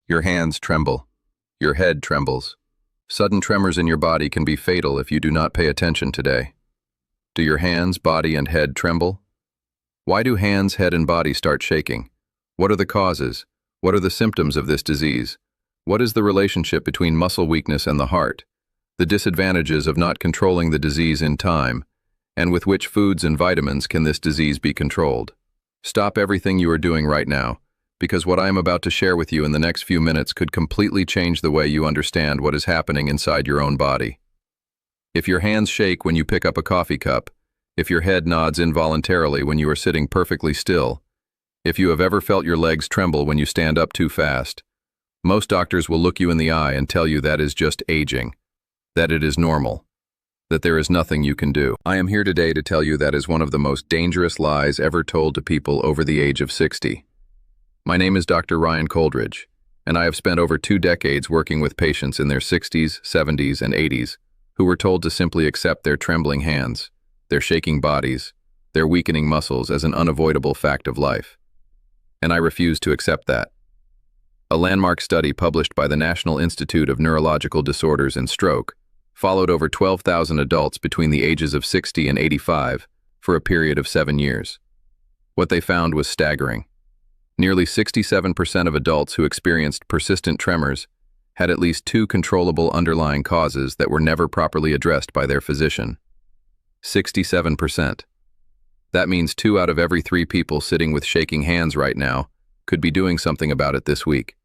Your hands tremble. Your head trembles. Sudden tremors in your body can be fatal if you do not pay attention today. Do your hands, body, and head tremble? Why do hands, head, and body start shaking? What are the causes? What are the symptoms of this disease? What is the relationship between muscle weakness and the heart? The disadvantages of not controlling the disease in time, and with which foods and vitamins can this disease be controlled? Stop everything you are doing right now, because what I am about to share with you in the next few minutes could completely change the way you understand what is happening inside your own body. If your hands shake when you pick up a coffee cup, if your head nods involuntarily when you are sitting perfectly still, if you have ever felt your legs tremble when you stand up too fast, most doctors will look you in the eye and tell you that is just aging, that it is normal, that there is nothing you can do. I am here today to tell you that is one of the most dangerous lies ever told to people over the age of 60. My name is Dr. Ryan Coldridge, and I have spent over 2 decades working with patients in their 60s, 70s, and 80s who were told to simply accept their trembling hands, their shaking bodies, their weakening muscles as an unavoidable fact of life. And I refuse to accept that. A landmark study published by the National Institute of Neurological Disorders and Stroke followed over 12,000 adults between the ages of 60 and 85 for a period of 7 years. What they found was staggering. Nearly 67% of adults who experienced persistent tremors had at least 2 controllable underlying causes that were never properly addressed by their physician. 67%. That means 2 out of every 3 people sitting with shaking hands right now could be doing something about it this week.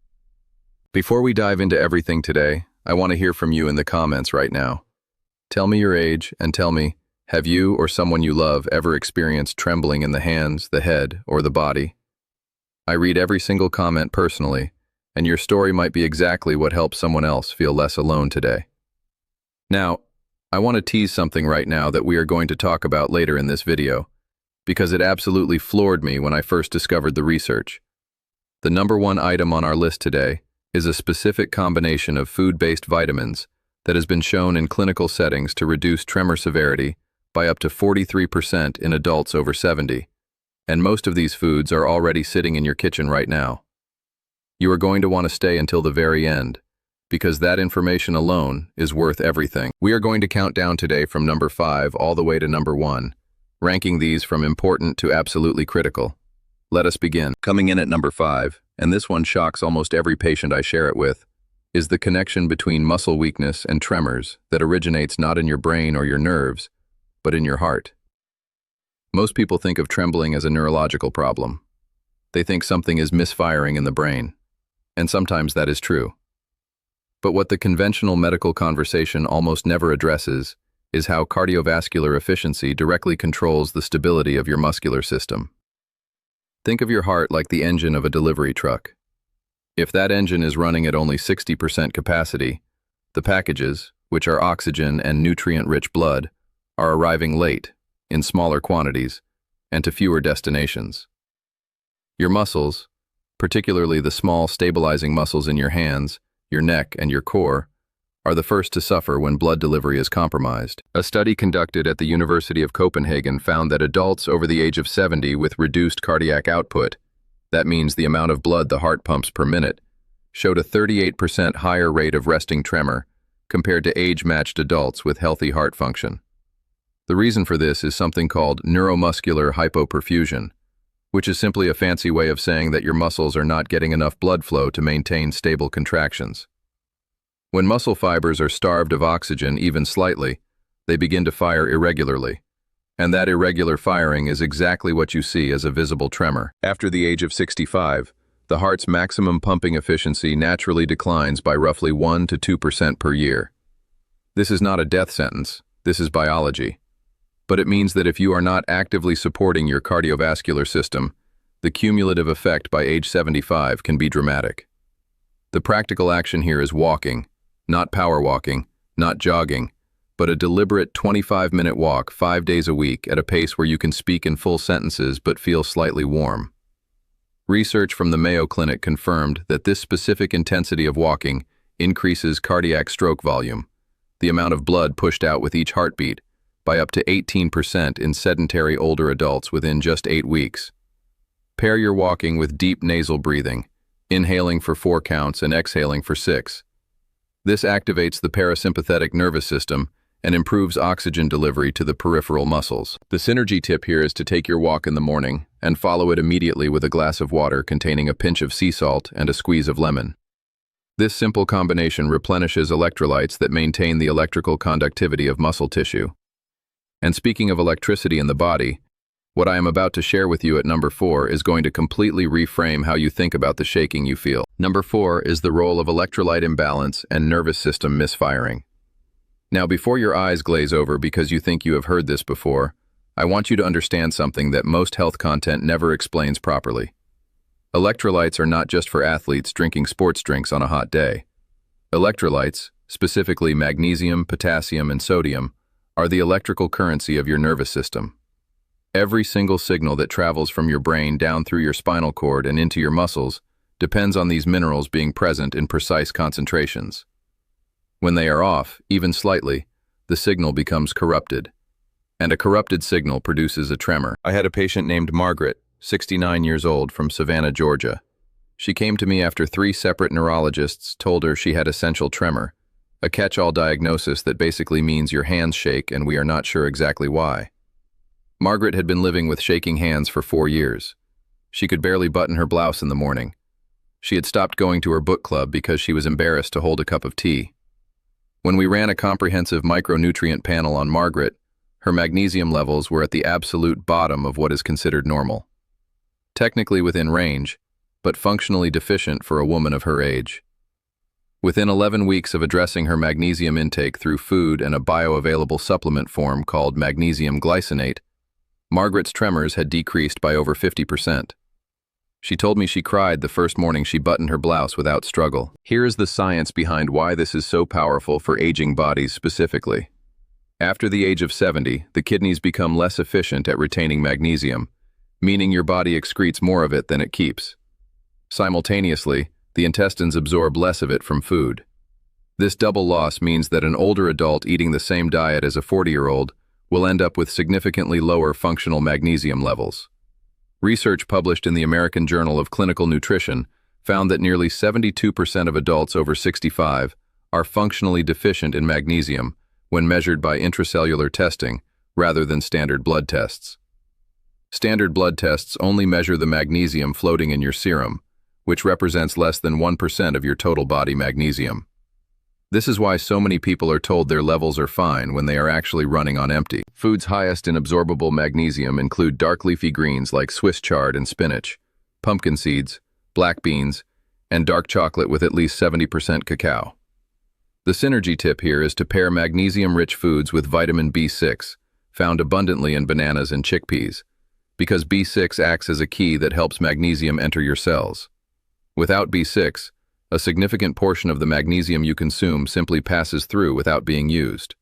Before we dive into everything today, I want to hear from you in the comments right now. Tell me your age and tell me, have you or someone you love ever experienced trembling in the hands, the head, or the body? I read every single comment personally, and your story might be exactly what helps someone else feel less alone today. Now, I want to tease something right now that we are going to talk about later in this video, because it absolutely floored me when I first discovered the research. The #1 item on our list today is a specific combination of food-based vitamins that has been shown in clinical settings to reduce tremor severity by up to 43% in adults over 70, and most of these foods are already sitting in your kitchen right now. You are going to want to stay until the very end, because that information alone is worth everything. We are going to count down today from number 5 all the way to number 1, ranking these from important to absolutely critical. Let us begin. Coming in at number 5, and this one shocks almost every patient I share it with, is the connection between muscle weakness and tremors that originates not in your brain or your nerves, but in your heart. Most people think of trembling as a neurological problem. They think something is misfiring in the brain, and sometimes that is true. But what the conventional medical conversation almost never addresses is how cardiovascular efficiency directly controls the stability of your muscular system. Think of your heart like the engine of a delivery truck. If that engine is running at only 60% capacity, the packages, which are oxygen and nutrient-rich blood, are arriving late, in smaller quantities, and to fewer destinations. Your muscles, particularly the small stabilizing muscles in your hands, your neck, and your core, are the first to suffer when blood delivery is compromised. A study conducted at the University of Copenhagen found that adults over the age of 70 with reduced cardiac output, that means the amount of blood the heart pumps per minute, showed a 38% higher rate of resting tremor compared to age-matched adults with healthy heart function. The reason for this is something called neuromuscular hypoperfusion, which is simply a fancy way of saying that your muscles are not getting enough blood flow to maintain stable contractions. When muscle fibers are starved of oxygen even slightly, they begin to fire irregularly, and that irregular firing is exactly what you see as a visible tremor. After the age of 65, the heart's maximum pumping efficiency naturally declines by roughly 1 to 2% per year. This is not a death sentence, this is biology. But it means that if you are not actively supporting your cardiovascular system, the cumulative effect by age 75 can be dramatic. The practical action here is walking, not power walking, not jogging, but a deliberate 25-minute walk 5 days a week at a pace where you can speak in full sentences but feel slightly warm. Research from the Mayo Clinic confirmed that this specific intensity of walking increases cardiac stroke volume, the amount of blood pushed out with each heartbeat, by up to 18% in sedentary older adults within just 8 weeks. Pair your walking with deep nasal breathing, inhaling for 4 counts and exhaling for 6. This activates the parasympathetic nervous system and improves oxygen delivery to the peripheral muscles. The synergy tip here is to take your walk in the morning and follow it immediately with a glass of water containing a pinch of sea salt and a squeeze of lemon. This simple combination replenishes electrolytes that maintain the electrical conductivity of muscle tissue. And speaking of electricity in the body, what I am about to share with you at number 4 is going to completely reframe how you think about the shaking you feel. Number 4 is the role of electrolyte imbalance and nervous system misfiring. Now, before your eyes glaze over because you think you have heard this before, I want you to understand something that most health content never explains properly. Electrolytes are not just for athletes drinking sports drinks on a hot day. Electrolytes, specifically magnesium, potassium, and sodium, are the electrical currency of your nervous system. Every single signal that travels from your brain down through your spinal cord and into your muscles depends on these minerals being present in precise concentrations. When they are off, even slightly, the signal becomes corrupted. And a corrupted signal produces a tremor. I had a patient named Margaret, 69 years old, from Savannah, Georgia. She came to me after 3 separate neurologists told her she had essential tremor, a catch-all diagnosis that basically means your hands shake and we are not sure exactly why. Margaret had been living with shaking hands for 4 years. She could barely button her blouse in the morning. She had stopped going to her book club because she was embarrassed to hold a cup of tea. When we ran a comprehensive micronutrient panel on Margaret, her magnesium levels were at the absolute bottom of what is considered normal. Technically within range, but functionally deficient for a woman of her age. Within 11 weeks of addressing her magnesium intake through food and a bioavailable supplement form called magnesium glycinate, Margaret's tremors had decreased by over 50%. She told me she cried the first morning she buttoned her blouse without struggle. Here is the science behind why this is so powerful for aging bodies specifically. After the age of 70, the kidneys become less efficient at retaining magnesium, meaning your body excretes more of it than it keeps. Simultaneously, the intestines absorb less of it from food. This double loss means that an older adult eating the same diet as a 40-year-old will end up with significantly lower functional magnesium levels. Research published in the American Journal of Clinical Nutrition found that nearly 72% of adults over 65 are functionally deficient in magnesium when measured by intracellular testing rather than standard blood tests. Standard blood tests only measure the magnesium floating in your serum, which represents less than 1% of your total body magnesium. This is why so many people are told their levels are fine when they are actually running on empty. Foods highest in absorbable magnesium include dark leafy greens like Swiss chard and spinach, pumpkin seeds, black beans, and dark chocolate with at least 70% cacao. The synergy tip here is to pair magnesium-rich foods with vitamin B6, found abundantly in bananas and chickpeas, because B6 acts as a key that helps magnesium enter your cells. Without B6, a significant portion of the magnesium you consume simply passes through without being used.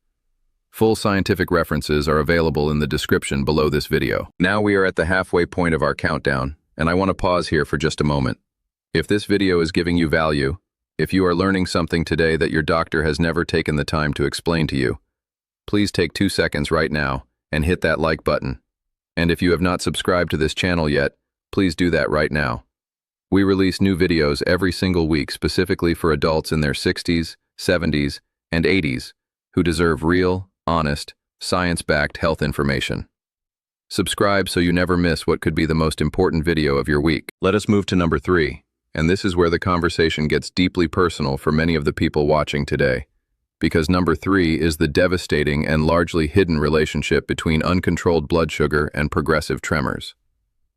Full scientific references are available in the description below this video. Now we are at the halfway point of our countdown, and I want to pause here for just a moment. If this video is giving you value, if you are learning something today that your doctor has never taken the time to explain to you, please take 2 seconds right now and hit that like button. And if you have not subscribed to this channel yet, please do that right now. We release new videos every single week specifically for adults in their 60s, 70s, and 80s who deserve real, honest, science-backed health information. Subscribe so you never miss what could be the most important video of your week. Let us move to number 3, and this is where the conversation gets deeply personal for many of the people watching today, because number 3 is the devastating and largely hidden relationship between uncontrolled blood sugar and progressive tremors.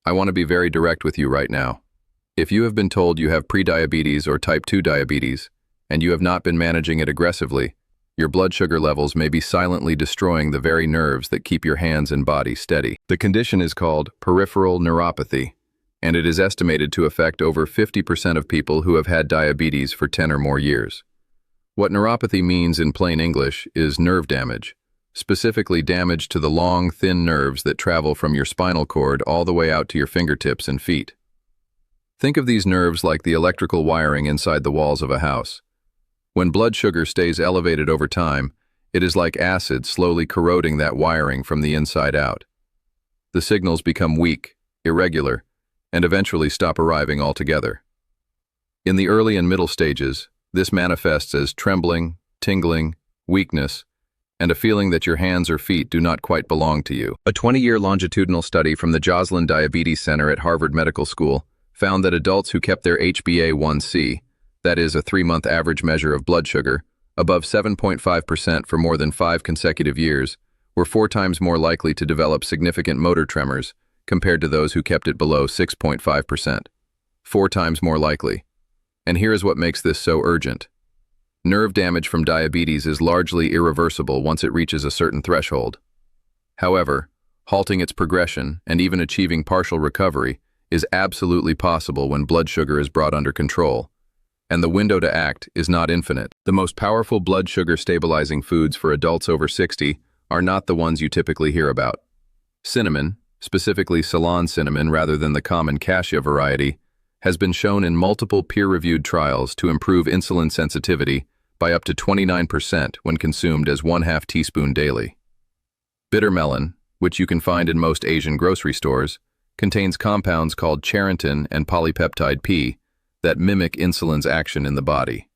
I want to be very direct with you right now. If you have been told you have prediabetes or type 2 diabetes, and you have not been managing it aggressively, your blood sugar levels may be silently destroying the very nerves that keep your hands and body steady. The condition is called peripheral neuropathy, and it is estimated to affect over 50% of people who have had diabetes for 10 or more years. What neuropathy means in plain English is nerve damage, specifically damage to the long, thin nerves that travel from your spinal cord all the way out to your fingertips and feet. Think of these nerves like the electrical wiring inside the walls of a house. When blood sugar stays elevated over time, it is like acid slowly corroding that wiring from the inside out. The signals become weak, irregular, and eventually stop arriving altogether. In the early and middle stages, this manifests as trembling, tingling, weakness, and a feeling that your hands or feet do not quite belong to you. A 20-year longitudinal study from the Joslin Diabetes Center at Harvard Medical School found that adults who kept their HbA1c, that is a 3-month average measure of blood sugar, above 7.5% for more than 5 consecutive years, were 4 times more likely to develop significant motor tremors compared to those who kept it below 6.5%. 4 times more likely. And here is what makes this so urgent. Nerve damage from diabetes is largely irreversible once it reaches a certain threshold. However, halting its progression and even achieving partial recovery is absolutely possible when blood sugar is brought under control, and the window to act is not infinite. The most powerful blood sugar stabilizing foods for adults over 60 are not the ones you typically hear about. Cinnamon, specifically Ceylon cinnamon rather than the common cassia variety, has been shown in multiple peer-reviewed trials to improve insulin sensitivity by up to 29% when consumed as 1/2 teaspoon daily. Bitter melon, which you can find in most Asian grocery stores, contains compounds called charantin and polypeptide P that mimic insulin's action in the body.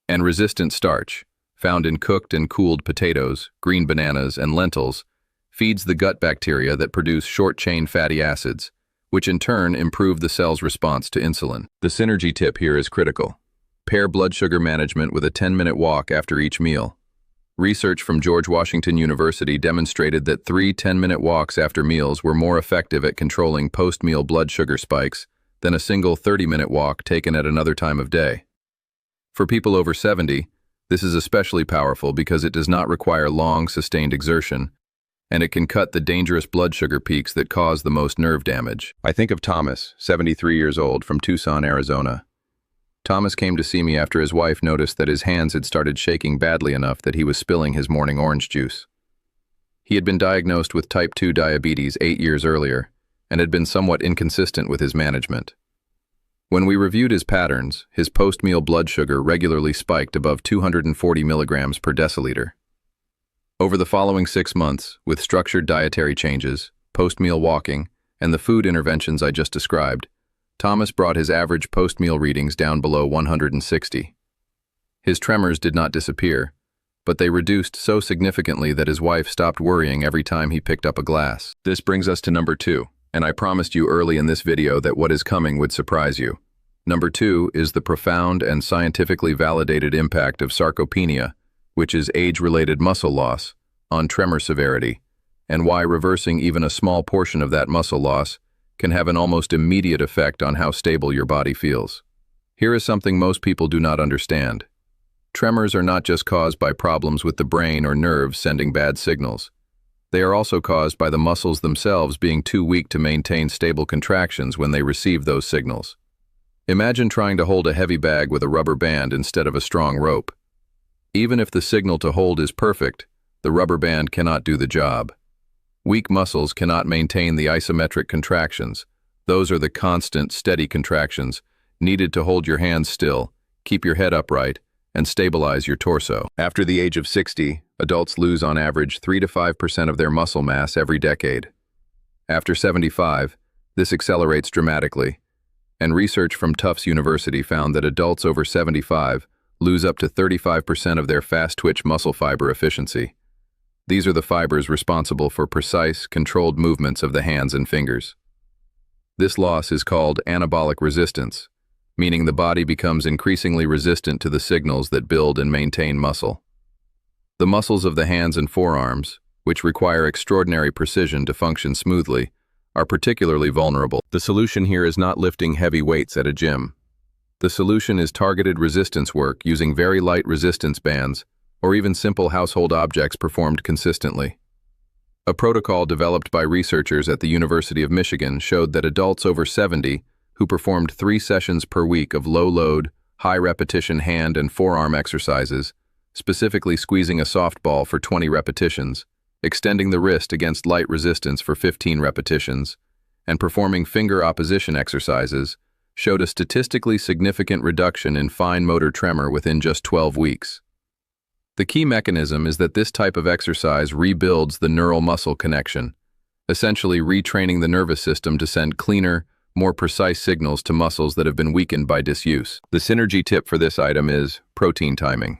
And resistant starch, found in cooked and cooled potatoes, green bananas, and lentils, feeds the gut bacteria that produce short-chain fatty acids, which in turn improve the cell's response to insulin. The synergy tip here is critical. Pair blood sugar management with a 10-minute walk after each meal. Research from George Washington University demonstrated that 3 10-minute walks after meals were more effective at controlling post-meal blood sugar spikes than a single 30-minute walk taken at another time of day. For people over 70, this is especially powerful because it does not require long, sustained exertion, and it can cut the dangerous blood sugar peaks that cause the most nerve damage. I think of Thomas, 73 years old, from Tucson, Arizona. Thomas came to see me after his wife noticed that his hands had started shaking badly enough that he was spilling his morning orange juice. He had been diagnosed with type 2 diabetes 8 years earlier and had been somewhat inconsistent with his management. When we reviewed his patterns, his post-meal blood sugar regularly spiked above 240 milligrams per deciliter. Over the following 6 months, with structured dietary changes, post-meal walking, and the food interventions I just described, Thomas brought his average post-meal readings down below 160. His tremors did not disappear, but they reduced so significantly that his wife stopped worrying every time he picked up a glass. This brings us to number 2, and I promised you early in this video that what is coming would surprise you. Number 2 is the profound and scientifically validated impact of sarcopenia, which is age-related muscle loss, on tremor severity, and why reversing even a small portion of that muscle loss can have an almost immediate effect on how stable your body feels. Here is something most people do not understand. Tremors are not just caused by problems with the brain or nerves sending bad signals. They are also caused by the muscles themselves being too weak to maintain stable contractions when they receive those signals. Imagine trying to hold a heavy bag with a rubber band instead of a strong rope. Even if the signal to hold is perfect, the rubber band cannot do the job. Weak muscles cannot maintain the isometric contractions. Those are the constant, steady contractions needed to hold your hands still, keep your head upright, and stabilize your torso. After the age of 60, adults lose on average 3 to 5% of their muscle mass every decade. After 75, this accelerates dramatically, and research from Tufts University found that adults over 75 lose up to 35% of their fast-twitch muscle fiber efficiency. These are the fibers responsible for precise, controlled movements of the hands and fingers. This loss is called anabolic resistance, meaning the body becomes increasingly resistant to the signals that build and maintain muscle. The muscles of the hands and forearms, which require extraordinary precision to function smoothly, are particularly vulnerable. The solution here is not lifting heavy weights at a gym. The solution is targeted resistance work using very light resistance bands, or even simple household objects performed consistently. A protocol developed by researchers at the University of Michigan showed that adults over 70 who performed 3 sessions per week of low-load, high-repetition hand and forearm exercises, specifically squeezing a softball for 20 repetitions, extending the wrist against light resistance for 15 repetitions, and performing finger opposition exercises, showed a statistically significant reduction in fine motor tremor within just 12 weeks. The key mechanism is that this type of exercise rebuilds the neural muscle connection, essentially retraining the nervous system to send cleaner, more precise signals to muscles that have been weakened by disuse. The synergy tip for this item is protein timing.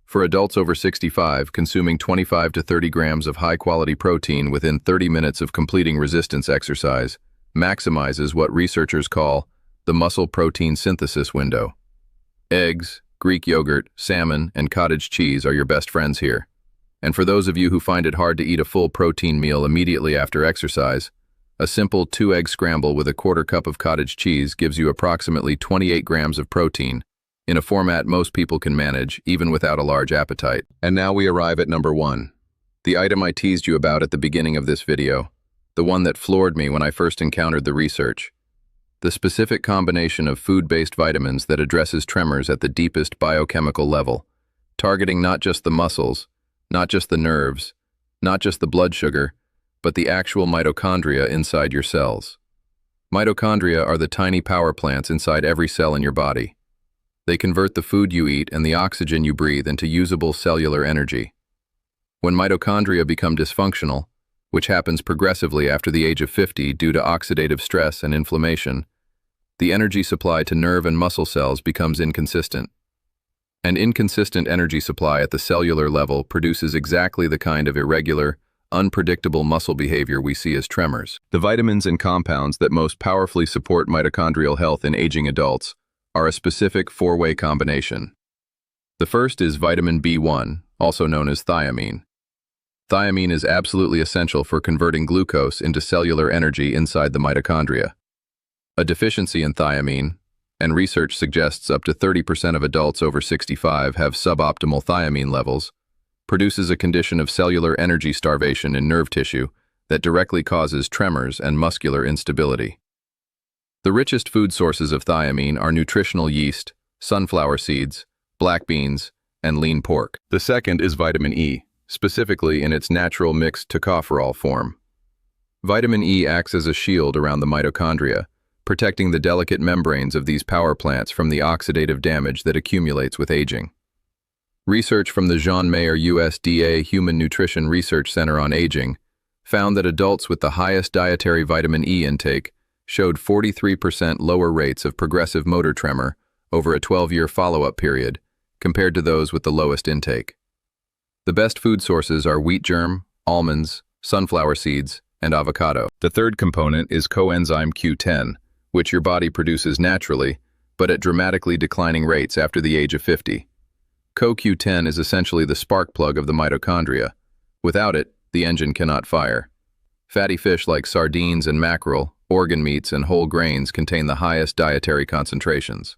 For adults over 65, consuming 25 to 30 grams of high-quality protein within 30 minutes of completing resistance exercise maximizes what researchers call the muscle protein synthesis window. Eggs, Greek yogurt, salmon, and cottage cheese are your best friends here. And for those of you who find it hard to eat a full protein meal immediately after exercise, a simple 2-egg scramble with a quarter cup of cottage cheese gives you approximately 28 grams of protein, in a format most people can manage, even without a large appetite. And now we arrive at number 1. The item I teased you about at the beginning of this video, the one that floored me when I first encountered the research. The specific combination of food-based vitamins that addresses tremors at the deepest biochemical level, targeting not just the muscles, not just the nerves, not just the blood sugar, but the actual mitochondria inside your cells. Mitochondria are the tiny power plants inside every cell in your body. They convert the food you eat and the oxygen you breathe into usable cellular energy. When mitochondria become dysfunctional, which happens progressively after the age of 50 due to oxidative stress and inflammation, the energy supply to nerve and muscle cells becomes inconsistent. An inconsistent energy supply at the cellular level produces exactly the kind of irregular, unpredictable muscle behavior we see as tremors. The vitamins and compounds that most powerfully support mitochondrial health in aging adults are a specific 4-way combination. The first is vitamin B1, also known as thiamine. Thiamine is absolutely essential for converting glucose into cellular energy inside the mitochondria. A deficiency in thiamine, and research suggests up to 30% of adults over 65 have suboptimal thiamine levels, produces a condition of cellular energy starvation in nerve tissue that directly causes tremors and muscular instability. The richest food sources of thiamine are nutritional yeast, sunflower seeds, black beans, and lean pork. The second is vitamin E, specifically in its natural mixed tocopherol form. Vitamin E acts as a shield around the mitochondria, protecting the delicate membranes of these power plants from the oxidative damage that accumulates with aging. Research from the John Mayer USDA Human Nutrition Research Center on Aging found that adults with the highest dietary vitamin E intake showed 43% lower rates of progressive motor tremor over a 12-year follow-up period compared to those with the lowest intake. The best food sources are wheat germ, almonds, sunflower seeds, and avocado. The third component is coenzyme Q10, which your body produces naturally, but at dramatically declining rates after the age of 50. CoQ10 is essentially the spark plug of the mitochondria. Without it, the engine cannot fire. Fatty fish like sardines and mackerel, organ meats, and whole grains contain the highest dietary concentrations.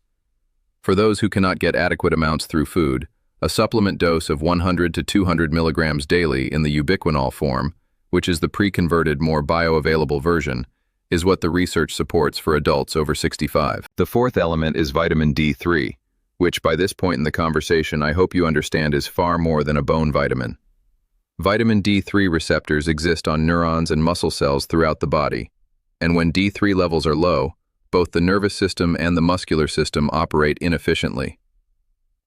For those who cannot get adequate amounts through food, a supplement dose of 100 to 200 milligrams daily in the ubiquinol form, which is the pre-converted, more bioavailable version, is what the research supports for adults over 65. The fourth element is vitamin D3, which by this point in the conversation I hope you understand is far more than a bone vitamin. Vitamin D3 receptors exist on neurons and muscle cells throughout the body, and when D3 levels are low, both the nervous system and the muscular system operate inefficiently.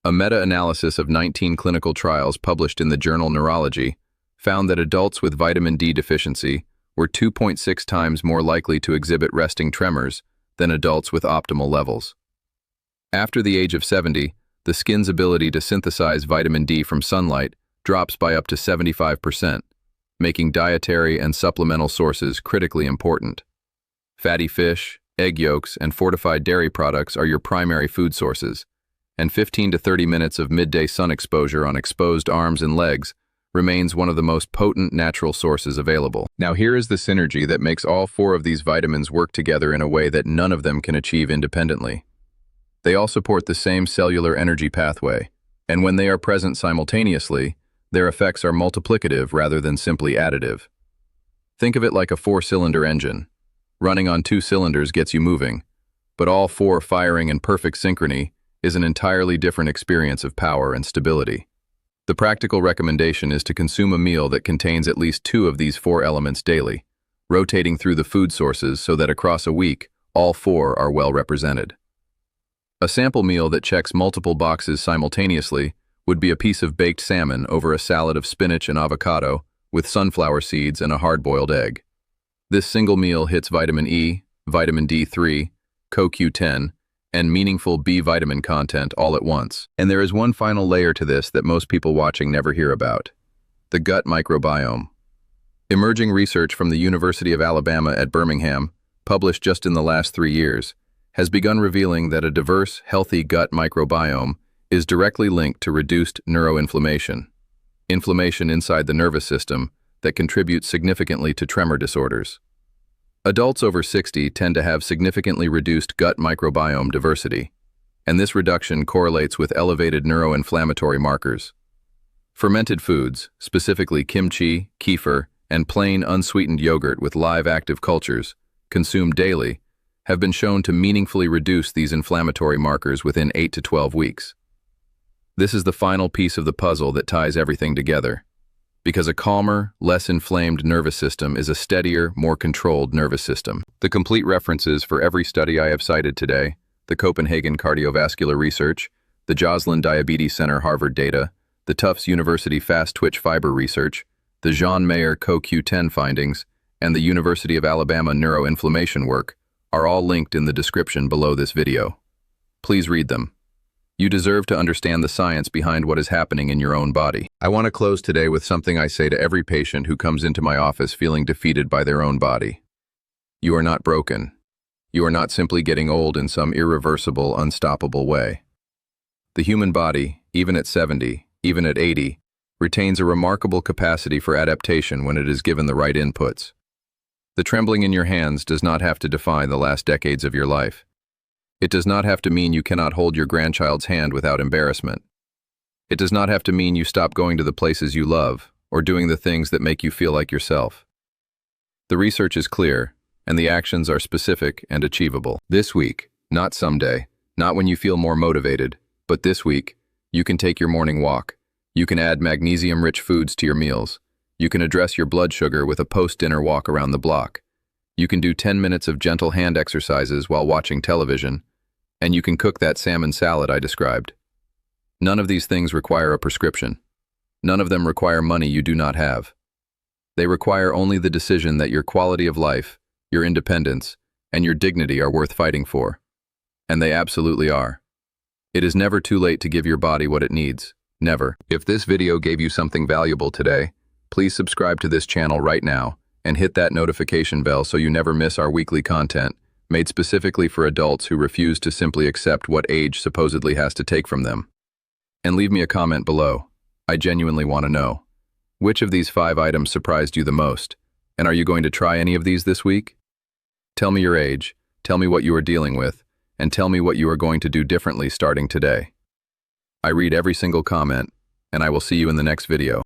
A meta-analysis of 19 clinical trials published in the journal Neurology found that adults with vitamin D deficiency were 2.6 times more likely to exhibit resting tremors than adults with optimal levels. After the age of 70, the skin's ability to synthesize vitamin D from sunlight drops by up to 75%, making dietary and supplemental sources critically important. Fatty fish, egg yolks, and fortified dairy products are your primary food sources, and 15 to 30 minutes of midday sun exposure on exposed arms and legs remains one of the most potent natural sources available. Now here is the synergy that makes all 4 of these vitamins work together in a way that none of them can achieve independently. They all support the same cellular energy pathway, and when they are present simultaneously, their effects are multiplicative rather than simply additive. Think of it like a 4-cylinder engine. Running on 2 cylinders gets you moving, but all 4 firing in perfect synchrony is an entirely different experience of power and stability. The practical recommendation is to consume a meal that contains at least 2 of these 4 elements daily, rotating through the food sources so that across a week, all 4 are well represented. A sample meal that checks multiple boxes simultaneously would be a piece of baked salmon over a salad of spinach and avocado with sunflower seeds and a hard-boiled egg. This single meal hits vitamin E, vitamin D3, CoQ10, and meaningful B vitamin content all at once. And there is one final layer to this that most people watching never hear about: the gut microbiome. Emerging research from the University of Alabama at Birmingham, published just in the last 3 years, has begun revealing that a diverse, healthy gut microbiome is directly linked to reduced neuroinflammation, inflammation inside the nervous system that contributes significantly to tremor disorders. Adults over 60 tend to have significantly reduced gut microbiome diversity, and this reduction correlates with elevated neuroinflammatory markers. Fermented foods, specifically kimchi, kefir, and plain unsweetened yogurt with live active cultures, consumed daily, have been shown to meaningfully reduce these inflammatory markers within 8 to 12 weeks. This is the final piece of the puzzle that ties everything together, because a calmer, less inflamed nervous system is a steadier, more controlled nervous system. The complete references for every study I have cited today, the Copenhagen Cardiovascular Research, the Joslin Diabetes Center Harvard data, the Tufts University Fast Twitch Fiber Research, the Jean Mayer CoQ10 findings, and the University of Alabama neuroinflammation work, are all linked in the description below this video. Please read them. You deserve to understand the science behind what is happening in your own body. I want to close today with something I say to every patient who comes into my office feeling defeated by their own body. You are not broken. You are not simply getting old in some irreversible, unstoppable way. The human body, even at 70, even at 80, retains a remarkable capacity for adaptation when it is given the right inputs. The trembling in your hands does not have to define the last decades of your life. It does not have to mean you cannot hold your grandchild's hand without embarrassment. It does not have to mean you stop going to the places you love or doing the things that make you feel like yourself. The research is clear, and the actions are specific and achievable. This week, not someday, not when you feel more motivated, but this week, you can take your morning walk. You can add magnesium-rich foods to your meals. You can address your blood sugar with a post-dinner walk around the block. You can do 10 minutes of gentle hand exercises while watching television, and you can cook that salmon salad I described. None of these things require a prescription. None of them require money you do not have. They require only the decision that your quality of life, your independence, and your dignity are worth fighting for. And they absolutely are. It is never too late to give your body what it needs. Never. If this video gave you something valuable today, please subscribe to this channel right now and hit that notification bell so you never miss our weekly content, made specifically for adults who refuse to simply accept what age supposedly has to take from them. And leave me a comment below. I genuinely want to know. Which of these 5 items surprised you the most? And are you going to try any of these this week? Tell me your age, tell me what you are dealing with, and tell me what you are going to do differently starting today. I read every single comment, and I will see you in the next video.